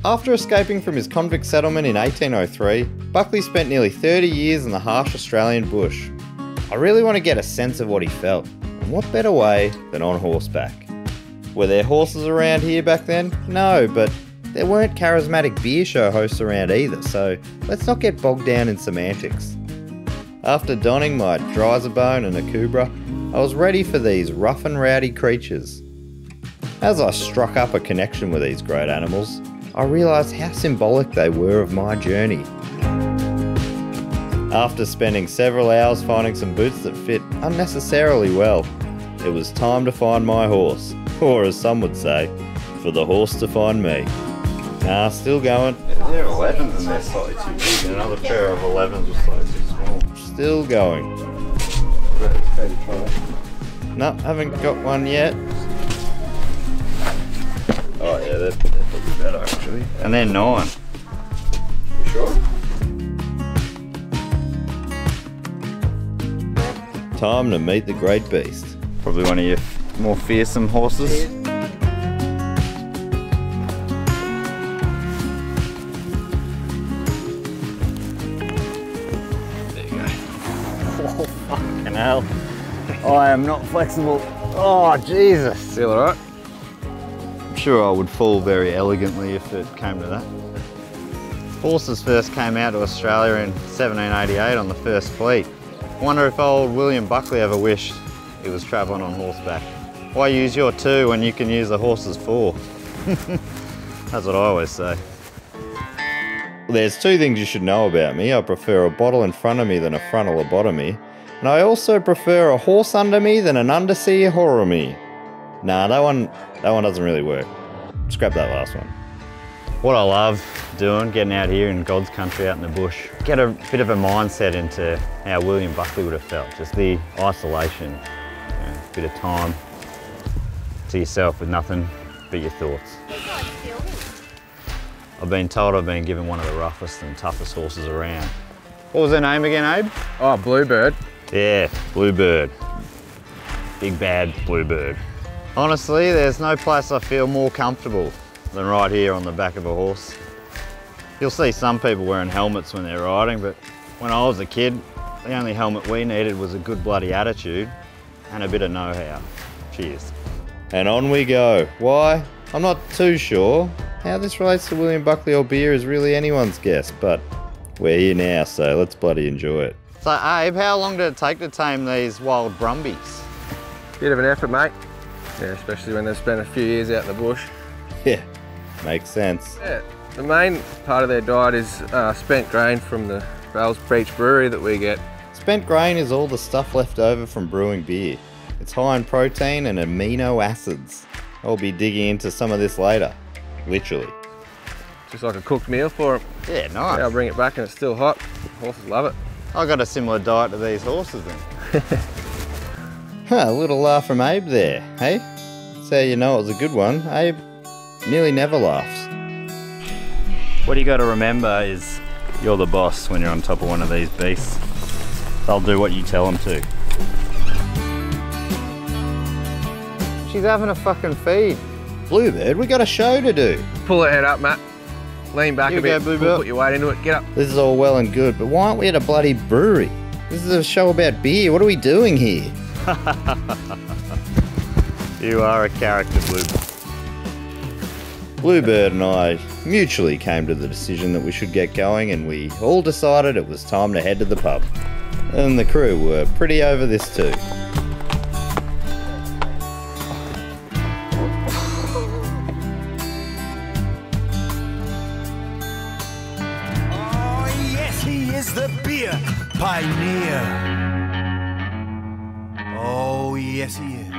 After escaping from his convict settlement in 1803, Buckley spent nearly 30 years in the harsh Australian bush. I really want to get a sense of what he felt, and what better way than on horseback. Were there horses around here back then? No, but there weren't charismatic beer show hosts around either, so let's not get bogged down in semantics. After donning my Dryzerbone and Akubra, I was ready for these rough and rowdy creatures. As I struck up a connection with these great animals, I realised how symbolic they were of my journey. After spending several hours finding some boots that fit unnecessarily well, it was time to find my horse, or as some would say, for the horse to find me. Nah, still going. They're 11s and they're slightly too big, and another pair of 11s was slightly too small. Still going. No, haven't got one yet. Oh yeah, they're probably better actually. And they're 9. You sure? Time to meet the great beast. Probably one of your more fearsome horses. There you go. Oh, fucking hell. I am not flexible. Oh, Jesus. Feel alright? I'm sure I would fall very elegantly if it came to that. Horses first came out to Australia in 1788 on the first fleet. Wonder if old William Buckley ever wished he was travelling on horseback. Why use your 2 when you can use the horse's 4? That's what I always say. There's 2 things you should know about me. I prefer a bottle in front of me than a frontal lobotomy. And I also prefer a horse under me than an undersea horror me. Nah, that one doesn't really work. Scrap that last one. What I love doing, getting out here in God's country out in the bush, get a bit of a mindset into how William Buckley would have felt. Just the isolation, a bit of time to yourself with nothing but your thoughts. I've been told I've been given one of the roughest and toughest horses around. What was her name again, Abe? Oh, Bluebird. Yeah, Bluebird. Big bad Bluebird. Honestly, there's no place I feel more comfortable than right here on the back of a horse. You'll see some people wearing helmets when they're riding, but when I was a kid, the only helmet we needed was a good bloody attitude and a bit of know-how. Cheers. And on we go. Why? I'm not too sure. How this relates to William Buckley or beer is really anyone's guess, but we're here now, so let's bloody enjoy it. So Abe, how long did it take to tame these wild Brumbies? Bit of an effort, mate. Yeah, especially when they've spent a few years out in the bush. Yeah, makes sense. Yeah, the main part of their diet is spent grain from the Bell's Breach Brewery that we get. Spent grain is all the stuff left over from brewing beer. It's high in protein and amino acids. I'll be digging into some of this later, literally. Just like a cooked meal for them. Yeah, nice. Yeah, I'll bring it back and it's still hot. Horses love it. I got a similar diet to these horses then. A little laugh from Abe there, hey? That's how you know it was a good one. Abe nearly never laughs. What you got to remember is you're the boss when you're on top of one of these beasts. They'll do what you tell them to. She's having a fucking feed. Bluebird, we got a show to do. Pull her head up, Matt. Lean back a bit. Bluebird. Put your weight into it. Get up. This is all well and good, but why aren't we at a bloody brewery? This is a show about beer. What are we doing here? You are a character, Bluebird. Bluebird and I mutually came to the decision that we should get going, and we all decided it was time to head to the pub. And the crew were pretty over this too. Oh yes, he is the beer pioneer. Oh yes, he is.